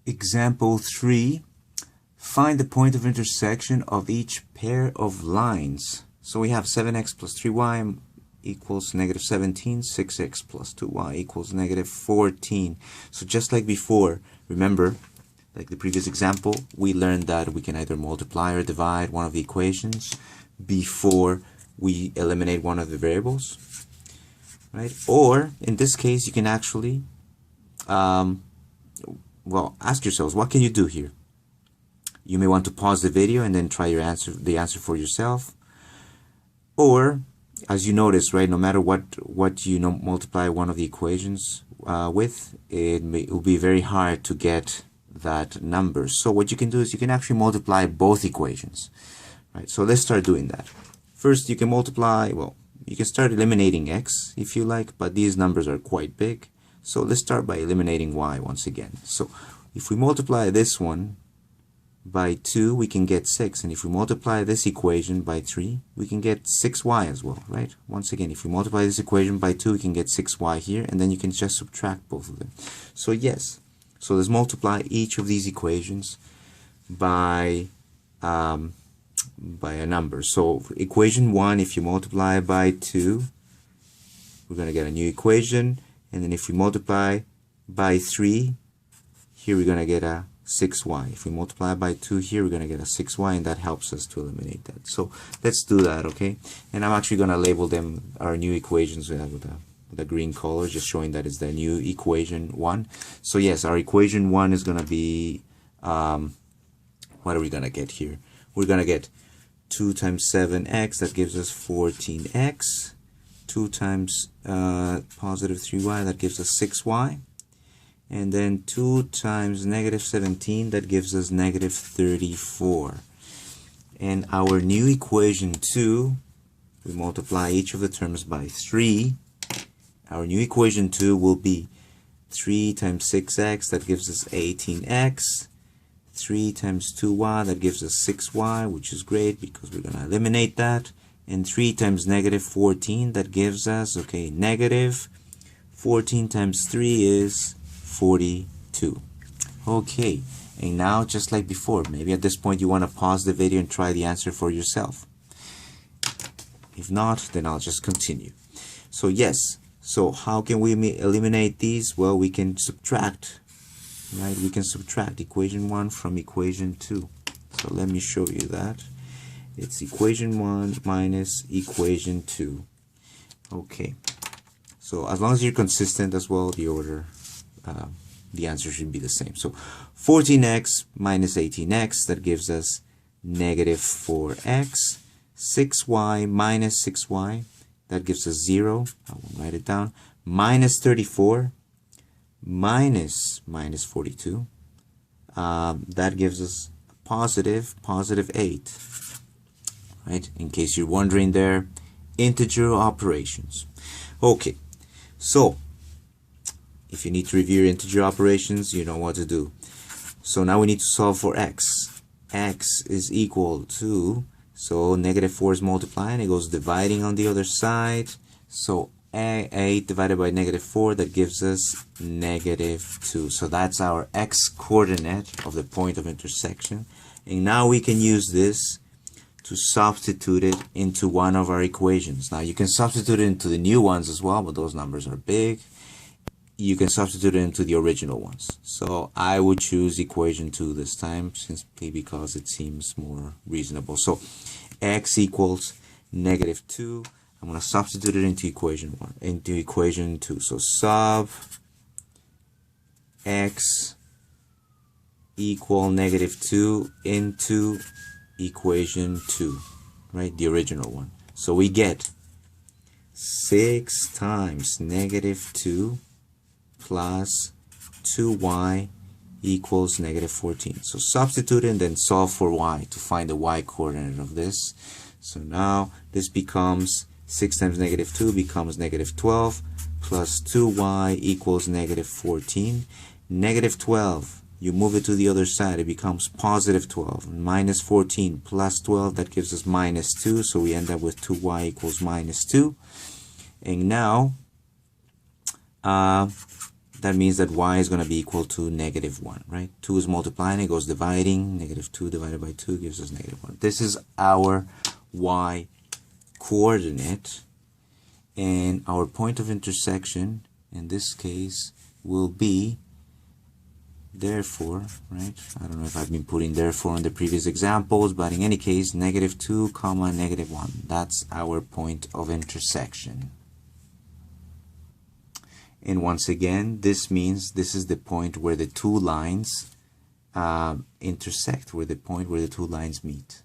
Example 3. Find the point of intersection of each pair of lines. So we have 7x plus 3y equals negative 17, 6x plus 2y equals negative 14. So just like before, remember, like the previous example, we learned that we can either multiply or divide one of the equations before we eliminate one of the variables, right? Or in this case, you can actually, well, ask yourselves, what can you do here? You may want to pause the video and then try the answer for yourself. Or, as you notice, right, no matter what you multiply one of the equations with, it will be very hard to get that number. So what you can do is you can actually multiply both equations, right? So let's start doing that. First, you can multiply, well, you can start eliminating x if you like, but these numbers are quite big. So let's start by eliminating y once again. So if we multiply this one by 2, we can get 6, and if we multiply this equation by 3, we can get 6y as well, right? Once again, if we multiply this equation by 2, we can get 6y here, and then you can just subtract both of them. So yes, so let's multiply each of these equations by a number. So equation 1, if you multiply by 2, we're going to get a new equation, and then if we multiply by 3, here we're going to get a 6y. If we multiply by 2 here, we're going to get a 6y, and that helps us to eliminate that. So let's do that, okay? And I'm actually going to label them, our new equations, with a green color, just showing that it's the new equation 1. So yes, our equation 1 is going to be, what are we going to get here? We're going to get 2 times 7x, that gives us 14x. 2 times positive 3y, that gives us 6y. And then 2 times negative 17, that gives us negative 34. And our new equation 2, we multiply each of the terms by 3. Our new equation 2 will be 3 times 6x, that gives us 18x. 3 times 2y, that gives us 6y, which is great because we're going to eliminate that. And 3 times negative 14, that gives us, okay, negative 14 times 3 is 42. Okay, and now just like before, maybe at this point you want to pause the video and try the answer for yourself. If not, then I'll just continue. So yes, so how can we eliminate these? Well, we can subtract, right? We can subtract equation 1 from equation 2. So let me show you that. It's equation 1 minus equation 2. Okay, so as long as you're consistent as well, the order, the answer should be the same. So 14x minus 18x, that gives us negative 4x. 6y minus 6y, that gives us 0. I will write it down. Minus 34 minus 42, that gives us positive 8. Right? In case you're wondering there, integer operations. Okay, so if you need to review your integer operations, you know what to do. So now we need to solve for x. X is equal to, so negative 4 is multiplying, it goes dividing on the other side. So 8 divided by negative 4, that gives us negative 2. So that's our x coordinate of the point of intersection. And now we can use this to substitute it into one of our equations. Now you can substitute it into the new ones as well, but those numbers are big. You can substitute it into the original ones. So I would choose equation 2 this time, simply because it seems more reasonable. So x equals negative 2. I'm going to substitute it into equation 1, into equation 2. So sub x equal negative 2 into equation 2, right? The original one. So we get 6 times negative 2 plus 2y equals negative 14. So substitute and then solve for y to find the y coordinate of this. So now this becomes 6 times negative 2 becomes negative 12 plus 2y equals negative 14. Negative 12, you move it to the other side, it becomes positive 12. Minus 14 plus 12, that gives us minus 2. So we end up with 2y equals minus 2. And now that means that y is going to be equal to -1, right? 2 is multiplying, it goes dividing. -2 divided by 2 gives us -1. This is our y coordinate, and our point of intersection in this case will be, therefore, right? I don't know if I've been putting therefore in the previous examples, but in any case, -2, -1. That's our point of intersection. And once again, this means this is the point where the two lines intersect, where the point where the two lines meet.